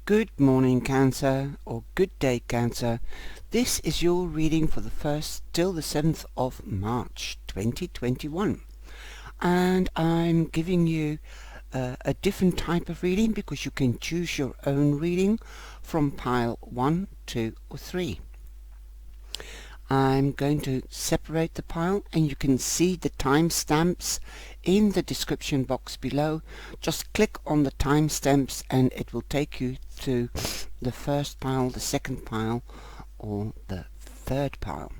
Good morning, Cancer, or good day, Cancer. This is your reading for the 1st till the 7th of March 2021. And I'm giving you a different type of reading because you can choose your own reading from pile 1, 2 or 3. I'm going to separate the pile and you can see the timestamps in the description box below. Just click on the timestamps and it will take you to the first pile, the second pile or the third pile.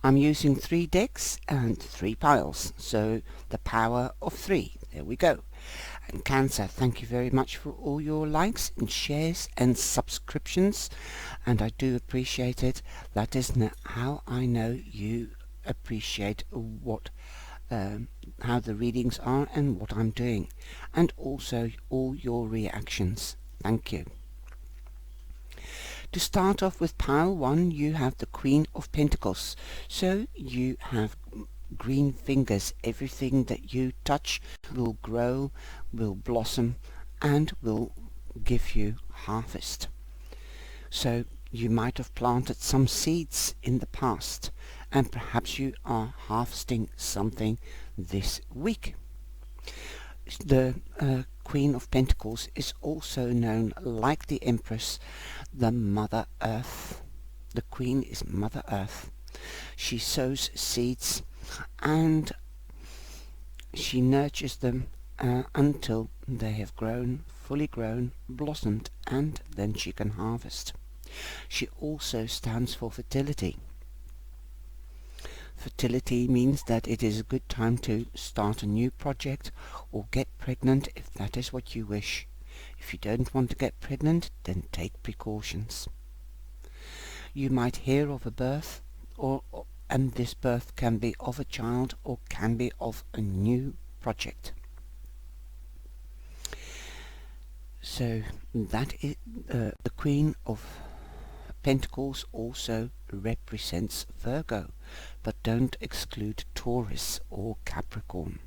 I'm using 3 decks and 3 piles, so the power of 3. There we go. And Cancer, thank you very much for all your likes and shares and subscriptions, and I do appreciate it. That is how I know you appreciate what how the readings are and what I'm doing, and also all your reactions. Thank you. To start off with pile 1, you have the Queen of Pentacles, so you have green fingers. Everything that you touch will grow, will blossom, and will give you harvest. So you might have planted some seeds in the past, and perhaps you are harvesting something this week. The Queen of Pentacles is also known, like the Empress, the Mother Earth. The Queen is Mother Earth. She sows seeds and she nurtures them until they have grown, fully grown, blossomed, and then she can harvest. She also stands for fertility. Fertility means that it is a good time to start a new project or get pregnant if that is what you wish. If you don't want to get pregnant, then take precautions. You might hear of a birth, and this birth can be of a child or can be of a new project. So that is the Queen of Pentacles also represents Virgo, but don't exclude Taurus or Capricorn.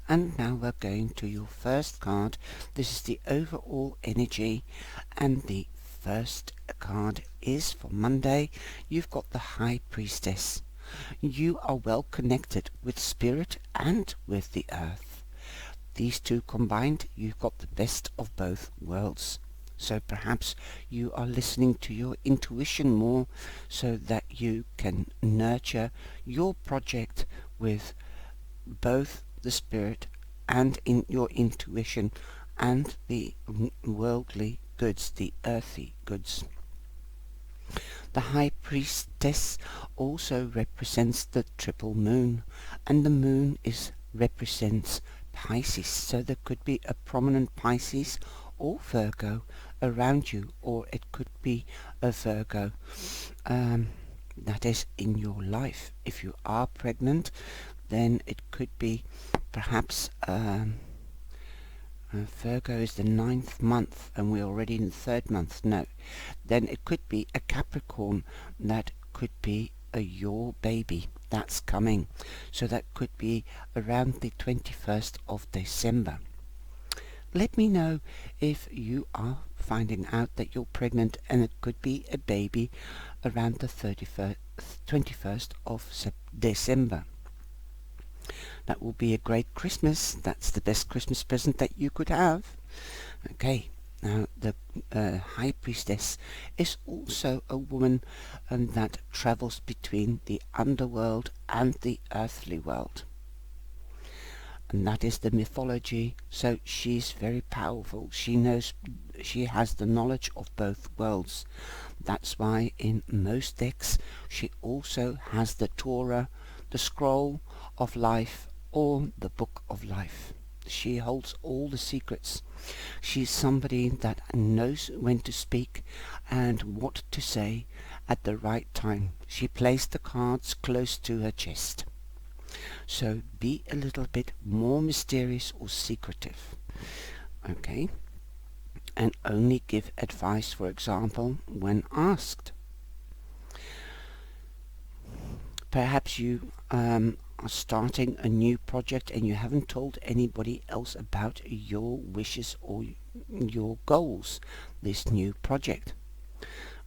And now we're going to your first card. This is the overall energy, and the first card is for Monday. You've got the High Priestess. You are well connected with Spirit and with the Earth. These two combined, you've got the best of both worlds. So perhaps you are listening to your intuition more so that you can nurture your project with both the spirit and in your intuition and the worldly goods, the earthy goods. The High Priestess also represents the triple moon, and the moon represents Pisces, so there could be a prominent Pisces or Virgo around you, or it could be a Virgo that is in your life. If you are pregnant, then it could be perhaps Virgo is the 9th month and we're already in the 3rd month. No, then it could be a Capricorn. That could be your baby that's coming, so that could be around the 21st of December. Let me know if you are finding out that you're pregnant, and it could be a baby around the 21st of December. That will be a great Christmas. That's the best Christmas present that you could have. Okay, now the High Priestess is also a woman that travels between the underworld and the earthly world. And that is the mythology, so she's very powerful. She has the knowledge of both worlds. That's why in most decks she also has the Torah, the scroll of life, or the book of life. She holds all the secrets. She's somebody that knows when to speak and what to say at the right time. She plays the cards close to her chest. So be a little bit more mysterious or secretive, okay? And only give advice, for example, when asked. Perhaps you are starting a new project and you haven't told anybody else about your wishes or your goals, this new project,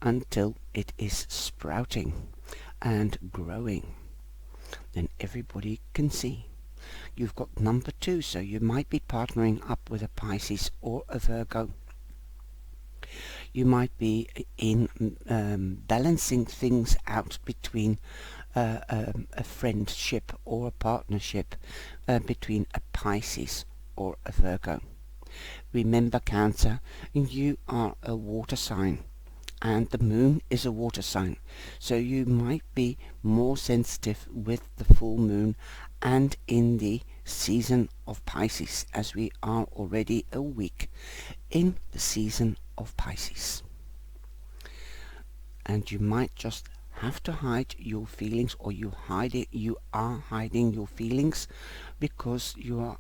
until it is sprouting and growing, then everybody can see. You've got number 2, so you might be partnering up with a Pisces or a Virgo. You might be in balancing things out between a friendship or a partnership between a Pisces or a Virgo. Remember, Cancer, you are a water sign, and the moon is a water sign, so you might be more sensitive with the full moon and in the season of Pisces, as we are already a week in the season of Pisces. And you might just have to hide your feelings, or you are hiding your feelings because you are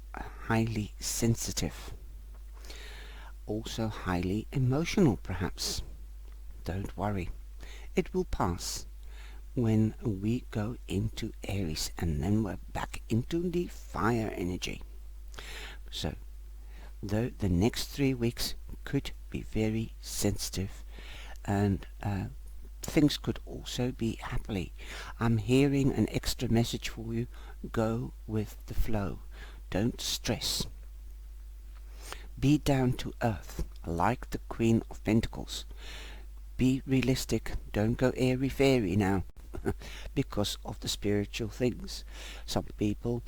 highly sensitive, also highly emotional perhaps. Don't worry, it will pass when we go into Aries, and then we're back into the fire energy. So though the next 3 weeks could be very sensitive, and things could also be happily. I'm hearing an extra message for you. Go with the flow. Don't stress. Be down to earth, like the Queen of Pentacles. Be realistic. Don't go airy-fairy now, because of the spiritual things. Some people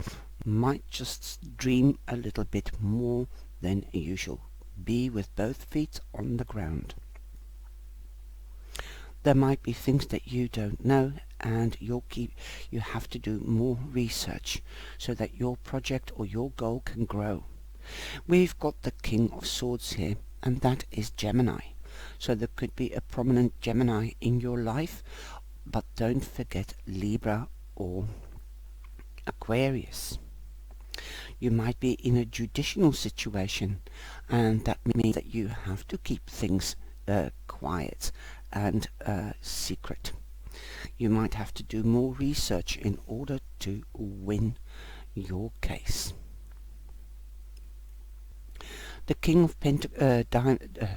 might just dream a little bit more than usual. Be with both feet on the ground. There might be things that you don't know, and you have to do more research so that your project or your goal can grow. We've got the King of Swords here, and that is Gemini. So there could be a prominent Gemini in your life, but don't forget Libra or Aquarius. You might be in a judicial situation, and that means that you have to keep things quiet and secret. You might have to do more research in order to win your case. The King of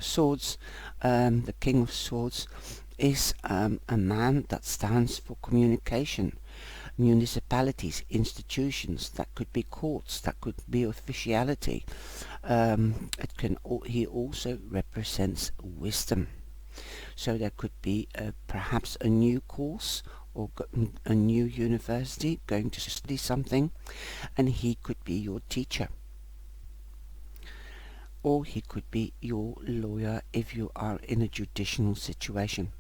Swords, the King of Swords is a man that stands for communication. Municipalities, institutions, that could be courts, that could be officiality. He also represents wisdom. So there could be perhaps a new course or a new university going to study something, and he could be your teacher. Or he could be your lawyer if you are in a judicial situation.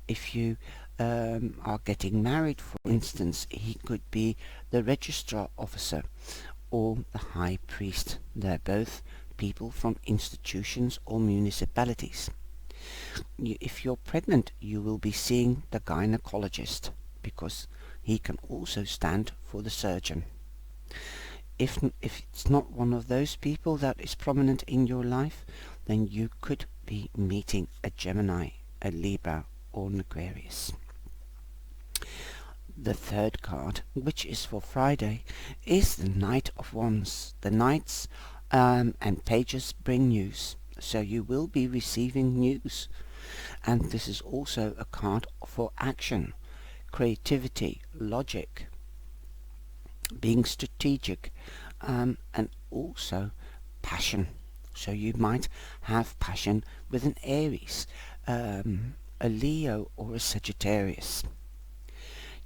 If you are getting married, for instance, he could be the registrar officer or the high priest. They're both people from institutions or municipalities. If you're pregnant, you will be seeing the gynecologist, because he can also stand for the surgeon. If it's not one of those people that is prominent in your life, then you could be meeting a Gemini, a Libra, or an Aquarius. The third card, which is for Friday, is the Knight of Wands. The Knights and pages bring news, so you will be receiving news. And this is also a card for action, creativity, logic, being strategic, and also passion. So you might have passion with an Aries, a Leo, or a Sagittarius.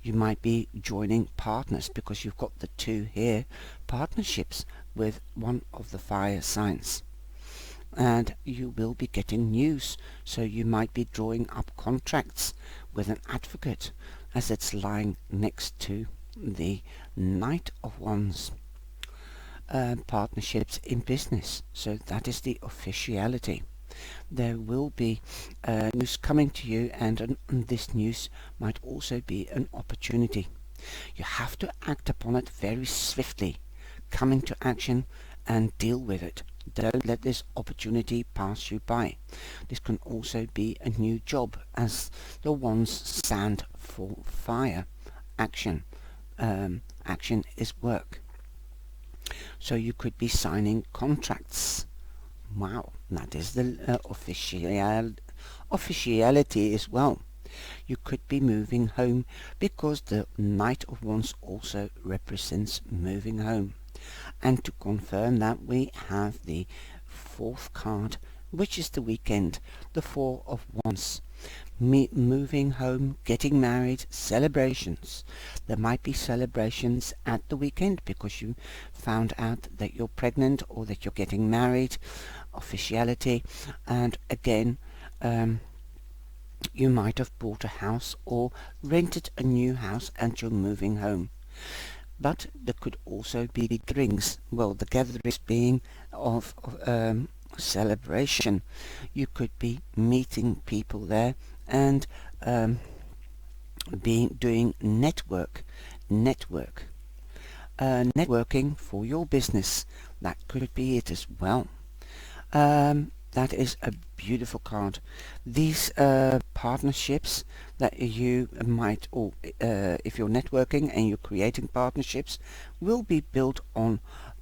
You might be joining partners, because you've got the 2 here, partnerships with one of the fire signs. And you will be getting news, so you might be drawing up contracts with an advocate, as it's lying next to the Knight of Wands. Partnerships in business, so that is the officiality. There will be news coming to you, and this news might also be an opportunity. You have to act upon it very swiftly. Come into action and deal with it. Don't let this opportunity pass you by. This can also be a new job, as the wands stand for fire, action, action is work. So you could be signing contracts. Wow, that is the officiality as well. You could be moving home because the Knight of Wands also represents moving home. And to confirm that, we have the fourth card, which is the weekend, the Four of Wands. Moving home, getting married, celebrations. There might be celebrations at the weekend because you found out that you're pregnant or that you're getting married, officiality, and again, you might have bought a house or rented a new house and you're moving home. But there could also be gatherings. Well, the gatherings being of celebration. You could be meeting people there and doing networking for your business. That could be it as well. That is a beautiful card. These partnerships that you might, or if you're networking and you're creating partnerships, will be built on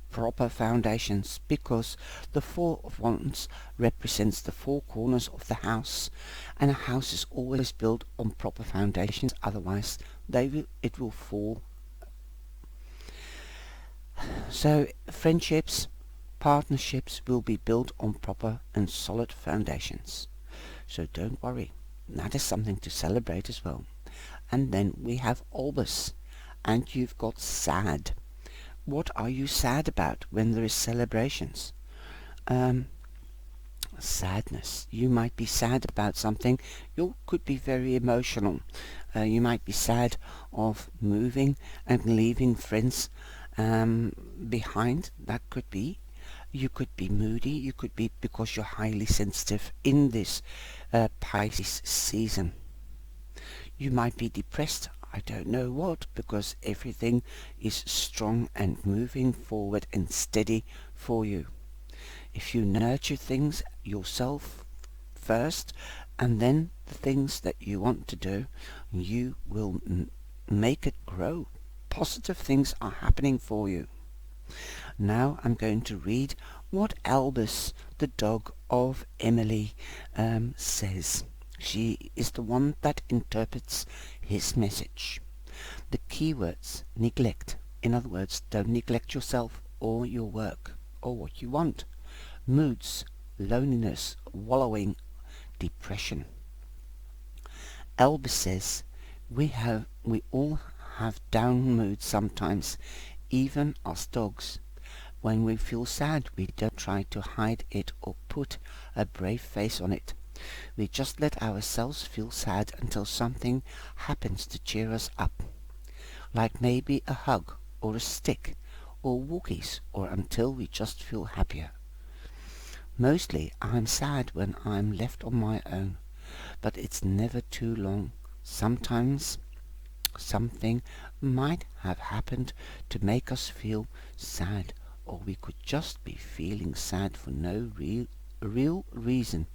proper foundations, because the Four of Wands represents the four corners of the house, and a house is always built on proper foundations, otherwise it will fall. So friendships, partnerships will be built on proper and solid foundations. So don't worry, that is something to celebrate as well. And then we have Albus, and you've got sad. What are you sad about when there is celebrations? Sadness. You might be sad about something. You could be very emotional. You might be sad of moving and leaving friends behind. That could be. You could be moody. You could be because you're highly sensitive in this Pisces season. You might be depressed. I don't know what, because everything is strong and moving forward and steady for you. If you nurture things yourself first, and then the things that you want to do, you will make it grow. Positive things are happening for you. Now I'm going to read what Albus, the dog of Emily, says. She is the one that interprets his message. The keywords: neglect. In other words, don't neglect yourself or your work or what you want. Moods: loneliness, wallowing, depression. Albus says, we all have down moods sometimes, even us dogs. When we feel sad, we don't try to hide it or put a brave face on it. We just let ourselves feel sad until something happens to cheer us up, like maybe a hug or a stick or walkies, or until we just feel happier. Mostly I'm sad when I'm left on my own, but it's never too long. Sometimes something might have happened to make us feel sad, or we could just be feeling sad for no real reason.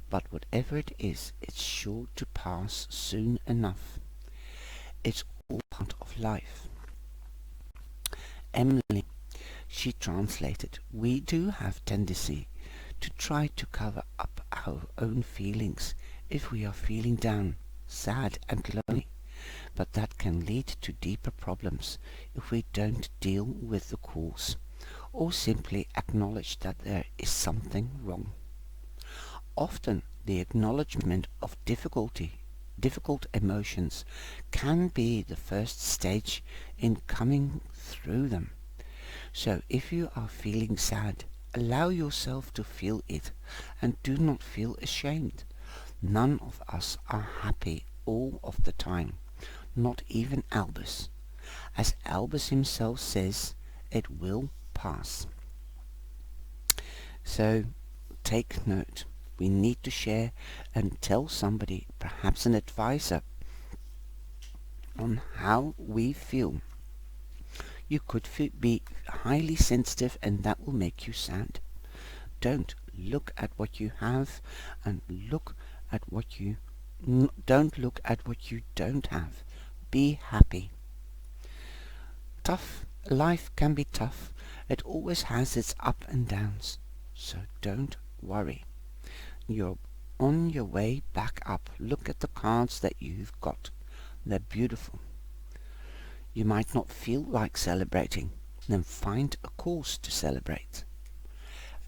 But whatever it is, it's sure to pass soon enough. It's all part of life. Emily, she translated, we do have tendency to try to cover up our own feelings if we are feeling down, sad and lonely. But that can lead to deeper problems if we don't deal with the cause, or simply acknowledge that there is something wrong. Often the acknowledgement of difficult emotions can be the first stage in coming through them. So if you are feeling sad, allow yourself to feel it and do not feel ashamed. None of us are happy all of the time, not even Albus. As Albus himself says, it will pass. So take note. We need to share and tell somebody, perhaps an advisor, on how we feel. You could be highly sensitive and that will make you sad. Don't look at what you have and look at what you don't look at what you don't have. Be happy. tough. Life can be tough. It always has its up and downs. So don't worry. You're on your way back up. Look at the cards that you've got. They're beautiful. You might not feel like celebrating. Then find a cause to celebrate.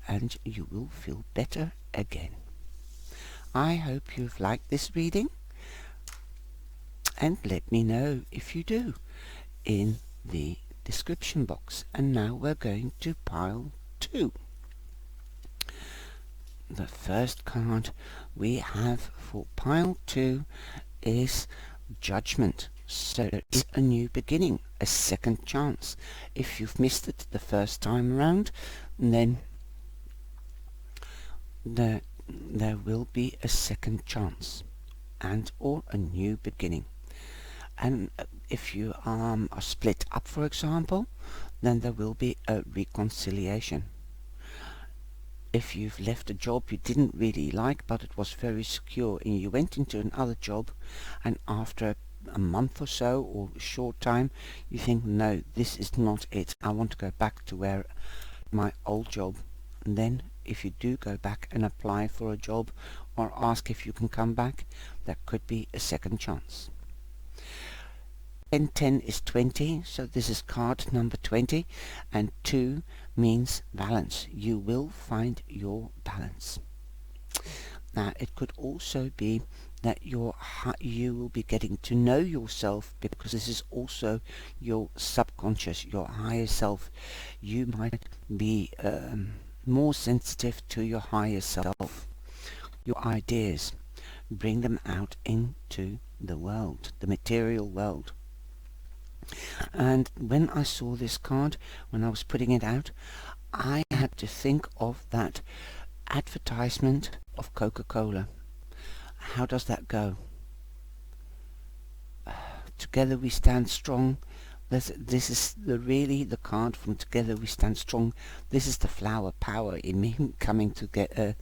And you will feel better again. I hope you've liked this reading. And let me know if you do in the description box. And now we're going to pile 2. The first card we have for pile 2 is Judgment. So it's a new beginning, a second chance. If you've missed it the first time around, then there will be a second chance and or a new beginning. And if you are split up, for example, then there will be a reconciliation. If you've left a job you didn't really like but it was very secure and you went into another job, and after a month or so or a short time you think, no, this is not it, I want to go back to where my old job, and then if you do go back and apply for a job or ask if you can come back, that could be a second chance. 10 is 20, so this is card number 20, and 2 means balance. You will find your balance. Now it could also be that you will be getting to know yourself, because this is also your subconscious, your higher self. You might be more sensitive to your higher self, your ideas. Bring them out into the world, the material world. And when I saw this card, when I was putting it out, I had to think of that advertisement of Coca-Cola. How does that go? Together we stand strong. This is really the card from Together We Stand Strong. This is the flower power in me coming together.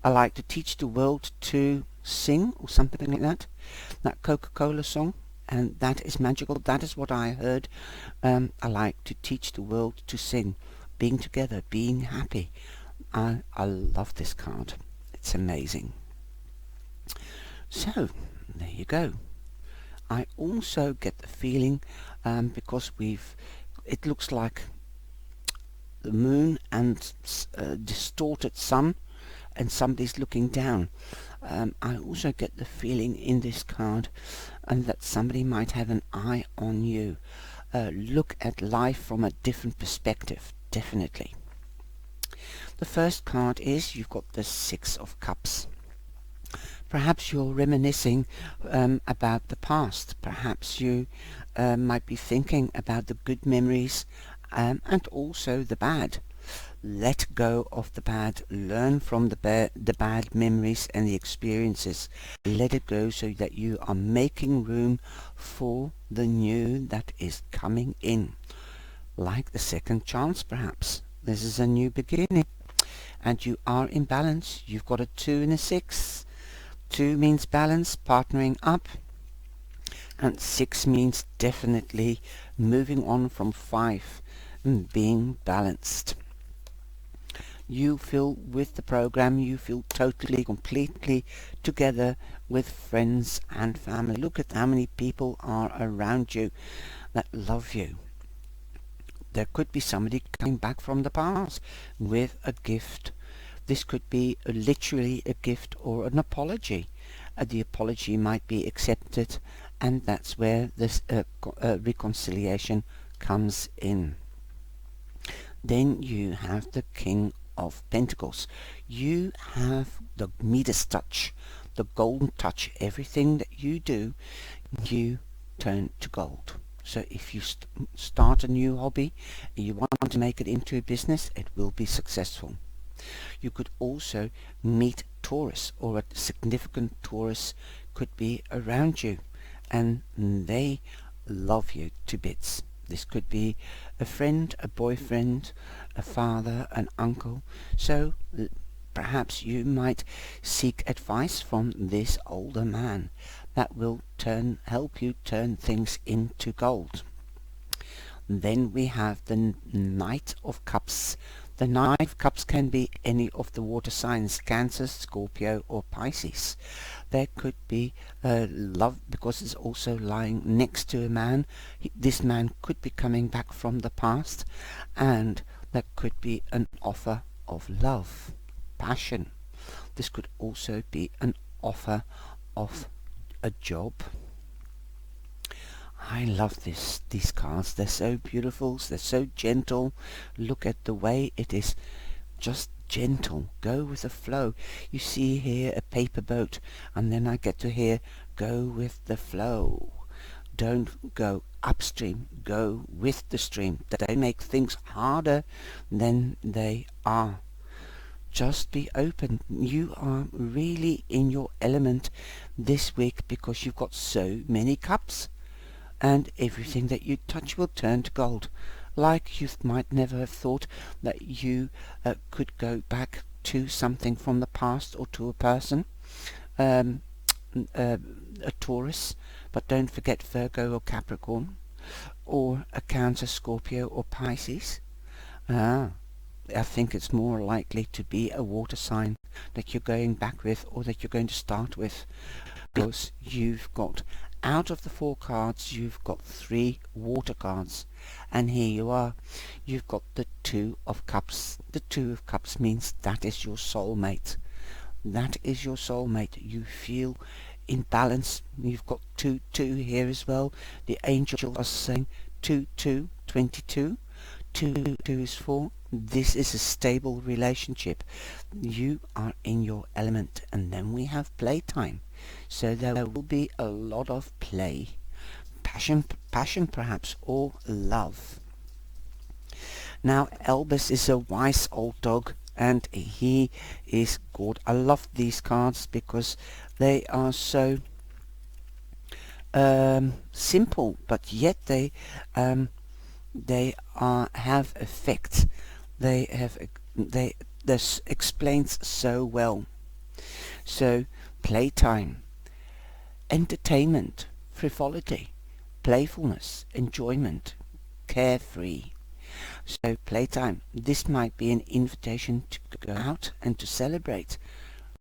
I like to teach the world to sing, or something like that. That Coca-Cola song. And that is magical. That is what I heard. I like to teach the world to sing, being together, being happy. I love this card. It's amazing. So there you go. I also get the feeling, because it looks like the moon and distorted sun, and somebody's looking down. I also get the feeling in this card and that somebody might have an eye on you. Look at life from a different perspective, definitely. The first card is, you've got the 6 of Cups. Perhaps you're reminiscing about the past. Perhaps you might be thinking about the good memories and also the bad. Let go of the bad. Learn from the bad memories and the experiences. Let it go so that you are making room for the new that is coming in. Like the second chance, perhaps. This is a new beginning. And you are in balance. You've got a 2 and a 6. 2 means balance, partnering up. And 6 means definitely moving on from 5 and being balanced. You feel with the program, you feel totally, completely together with friends and family. Look at how many people are around you that love you. There could be somebody coming back from the past with a gift. This could be literally a gift or an apology. The apology might be accepted, and that's where this reconciliation comes in. Then you have the King of Pentacles. You have the Midas touch, the golden touch. Everything that you do, you turn to gold. So if you start a new hobby and you want to make it into a business, it will be successful. You could also meet Taurus, or a significant Taurus could be around you, and they love you to bits. This could be a friend, a boyfriend, a father, an uncle. So perhaps you might seek advice from this older man that will help you turn things into gold. Then we have the Knight of Cups. The Knight of Cups can be any of the water signs, Cancer, Scorpio or Pisces. There could be love, because it's also lying next to a man. This man could be coming back from the past, and there could be an offer of love, passion. This could also be an offer of a job. I love these cards. They're so beautiful, they're so gentle. Look at the way it is just gentle. Go with the flow. You see here a paper boat, and then I get to hear go with the flow. Don't go upstream, go with the stream. They make things harder than they are. Just be open. You are really in your element this week because you've got so many cups, and everything that you touch will turn to gold. Like you might never have thought that you could go back to something from the past or to a person, a Taurus, but don't forget Virgo or Capricorn, or a Cancer, Scorpio or Pisces. I think it's more likely to be a water sign that you're going back with, or that you're going to start with, because you've got, out of the 4 cards, you've got 3 water cards, and here you are. You've got the 2 of Cups. The 2 of Cups means that is your soulmate. That is your soulmate. You feel in balance. You've got 2 here as well. The angels are saying 2 2 22. 2 is 4. This is a stable relationship. You are in your element. And then we have playtime. So there will be a lot of play. Passion perhaps, or love. Now Elvis is a wise old dog, and he is good. I love these cards because they are so simple, but yet they have effect. This explains so well. So playtime, entertainment, frivolity, playfulness, enjoyment, carefree. So playtime, this might be an invitation to go out and to celebrate,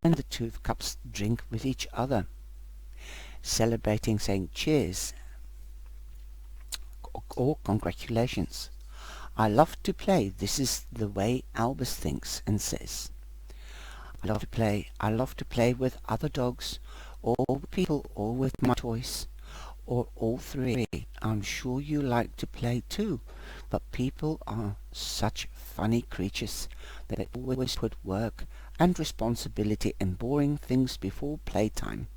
and the 2 of Cups drink with each other, celebrating, saying cheers or congratulations. I love to play. This is the way Albus thinks and says. I love to play with other dogs, or people, or with my toys, or all 3. I'm sure you like to play too, but people are such funny creatures that they always put work and responsibility and boring things before playtime.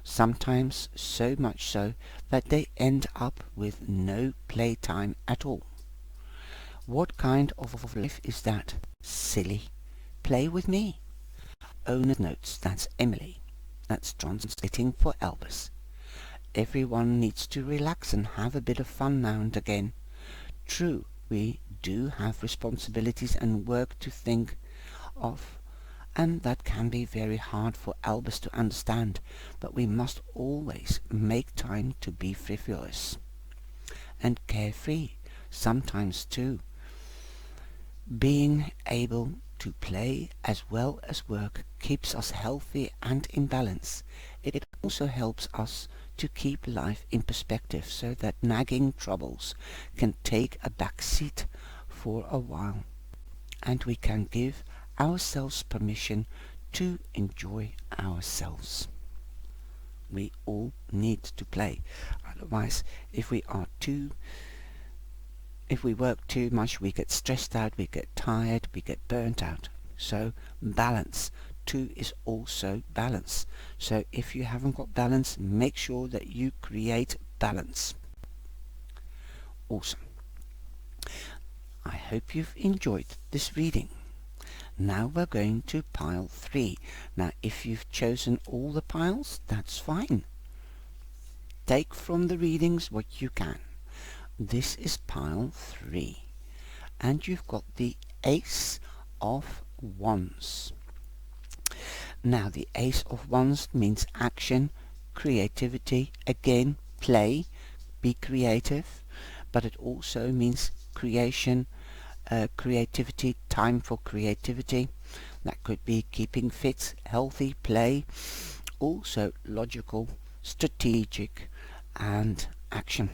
Sometimes so much so that they end up with no playtime at all. What kind of life is that? Silly. Play with me. Owner notes, that's Emily. That's translating for Albus. Everyone needs to relax and have a bit of fun now and again. True, we do have responsibilities and work to think of, and that can be very hard for Albus to understand, but we must always make time to be frivolous and carefree sometimes too. Being able to play as well as work keeps us healthy and in balance. It also helps us to keep life in perspective, so that nagging troubles can take a back seat for a while, and we can give ourselves permission to enjoy ourselves. We all need to play. Otherwise, if we work too much, we get stressed out, we get tired, we get burnt out. So balance. 2 is also balance. So if you haven't got balance, make sure that you create balance. Awesome. I hope you've enjoyed this reading. Now we're going to pile 3. Now if you've chosen all the piles, that's fine. Take from the readings what you can. This is pile 3. And you've got the Ace of Wands. Now the Ace of Wands means action, creativity, again, play, be creative, but it also means creation, creativity, time for creativity. That could be keeping fit, healthy, play, also logical, strategic, and action.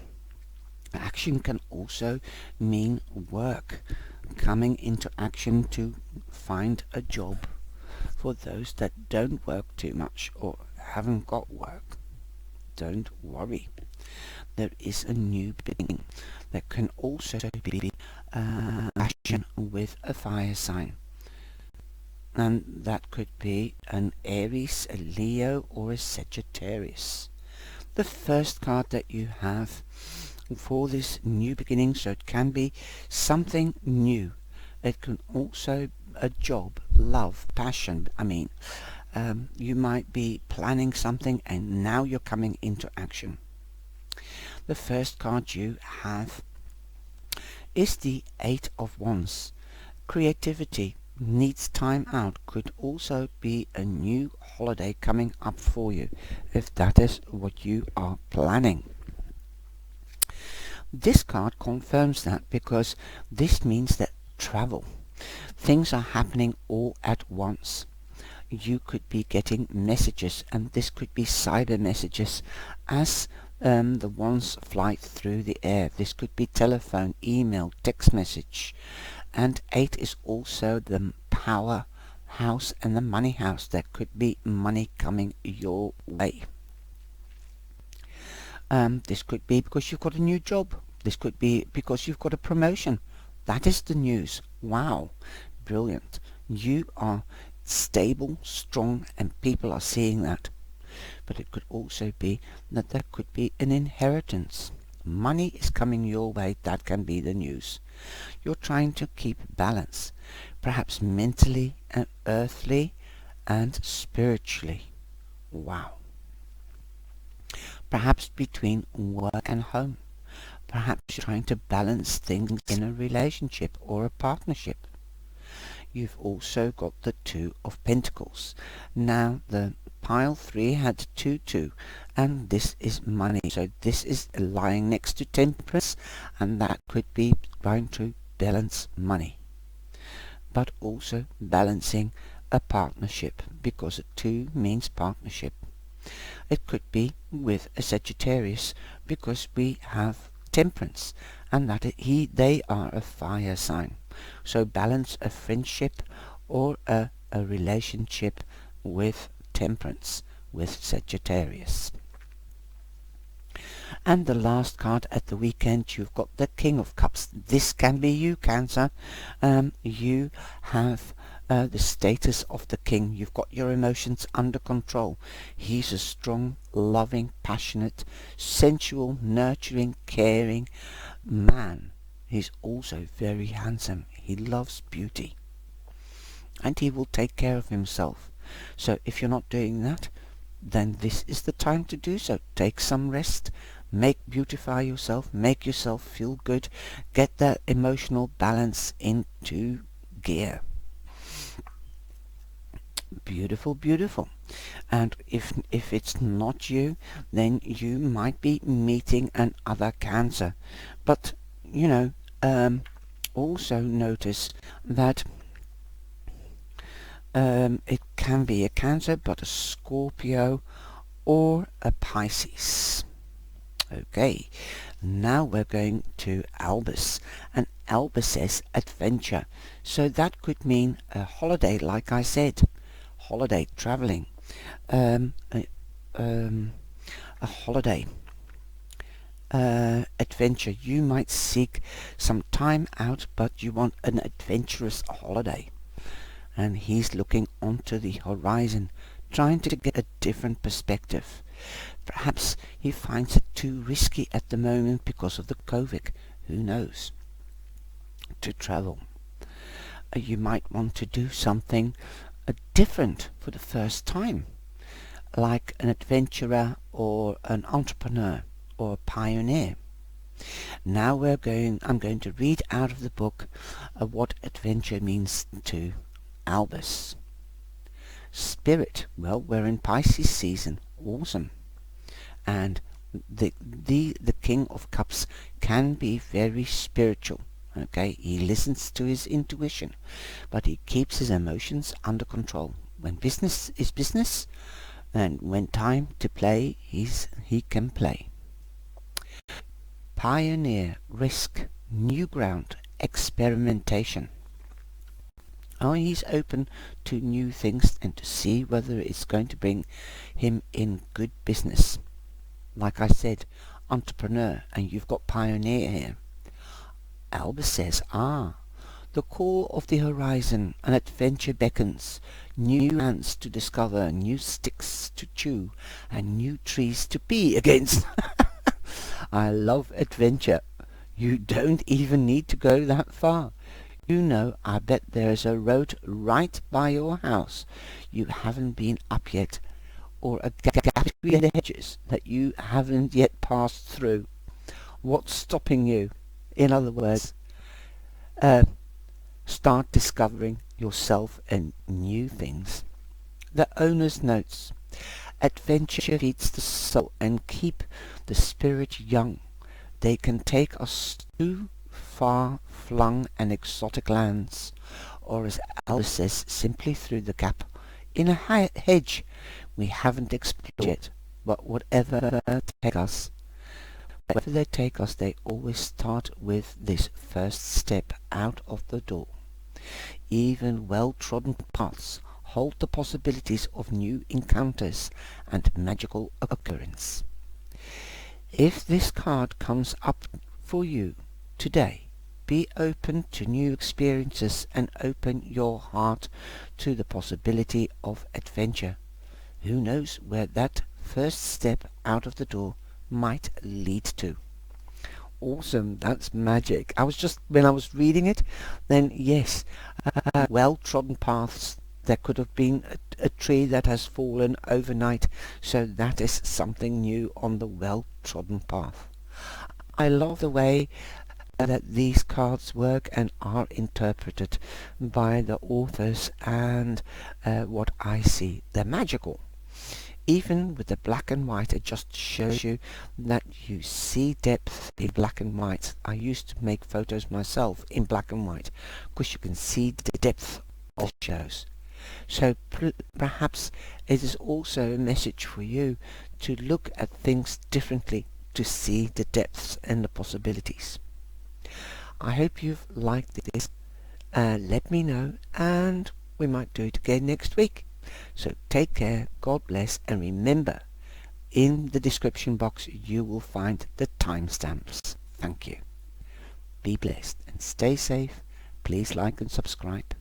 Action can also mean work, coming into action to find a job. For those that don't work too much or haven't got work, don't worry. There is a new beginning. There can also be action with a fire sign. And that could be an Aries, a Leo, or a Sagittarius. The first card that you have for this new beginning, so it can be something new. It can also a job, love, passion. You might be planning something and now you're coming into action. The first card you have is the Eight of Wands. Creativity needs time out. Could also be a new holiday coming up for you, if that is what you are planning. This card confirms that because this means that travel. Things are happening all at once. You could be getting messages, and this could be cyber messages as the ones fly through the air. This could be telephone, email, text message. And 8 is also the power house and the money house. There could be money coming your way. This could be because you've got a new job. This could be because you've got a promotion. That is the news. Wow, brilliant. You are stable, strong, and people are seeing that. But it could also be that there could be an inheritance. Money is coming your way. That can be the news. You're trying to keep balance, perhaps mentally and earthly and spiritually. Wow. Perhaps between work and home. Perhaps you're trying to balance things in a relationship or a partnership. You've also got the Two of Pentacles. Now the pile 3 had 2-2, and this is money. So this is lying next to Temperance, and that could be trying to balance money. But also balancing a partnership, because a 2 means partnership. It could be with a Sagittarius, because we have Temperance, and that they are a fire sign. So balance a friendship or a relationship with Temperance, with Sagittarius. And the last card at the weekend, you've got the King of Cups. This can be you, Cancer. You have the status of the king. You've got your emotions under control. He's a strong, loving, passionate, sensual, nurturing, caring man. He's also very handsome. He loves beauty. And he will take care of himself. So if you're not doing that, then this is the time to do so. Take some rest. Beautify yourself. Make yourself feel good. Get that emotional balance into gear. Beautiful, beautiful. And if it's not you, then you might be meeting another Cancer. But, also notice that it can be a Cancer, but a Scorpio or a Pisces. Okay, now we're going to Albus, and Albus says adventure. So that could mean a holiday, like I said, holiday, traveling, a holiday, adventure. You might seek some time out, but you want an adventurous holiday. And he's looking onto the horizon, trying to get a different perspective. Perhaps he finds it too risky at the moment because of the COVID. Who knows? To travel. You might want to do something different for the first time, like an adventurer or an entrepreneur or a pioneer. Now I'm going to read out of the book what adventure means to Albus. Spirit. Well, we're in Pisces season. Awesome. And the King of Cups can be very spiritual. Okay, he listens to his intuition, but he keeps his emotions under control. When business is business, and when time to play he can play. Pioneer, risk, new ground, experimentation. Oh, he's open to new things and to see whether it's going to bring him in good business. Like I said, entrepreneur, and you've got pioneer here. Albus says, the call of the horizon, an adventure beckons, new lands to discover, new sticks to chew, and new trees to be against. I love adventure. You don't even need to go that far. You know, I bet there's a road right by your house you haven't been up yet, or a gap between the hedges that you haven't yet passed through. What's stopping you? In other words, start discovering yourself and new things. The owner's notes. Adventure feeds the soul and keep the spirit young. They can take us to far-flung and exotic lands, or as Albus says, simply through the gap in a hedge we haven't explored yet. But whatever they take us, they always start with this first step out of the door. Even well-trodden paths hold the possibilities of new encounters and magical occurrence. If this card comes up for you today, be open to new experiences and open your heart to the possibility of adventure. Who knows where that first step out of the door might lead to. Awesome, that's magic. When I was reading it, then yes, well-trodden paths. There could have been a tree that has fallen overnight, so that is something new on the well-trodden path. I love the way that these cards work and are interpreted by the authors, and what I see, they're magical. Even with the black and white, it just shows you that you see depth in black and white. I used to make photos myself in black and white because you can see the depth of shows. So perhaps it is also a message for you to look at things differently, to see the depths and the possibilities. I hope you've liked this. Let me know, and we might do it again next week. So take care, God bless, and remember, in the description box you will find the timestamps. Thank you. Be blessed and stay safe. Please like and subscribe.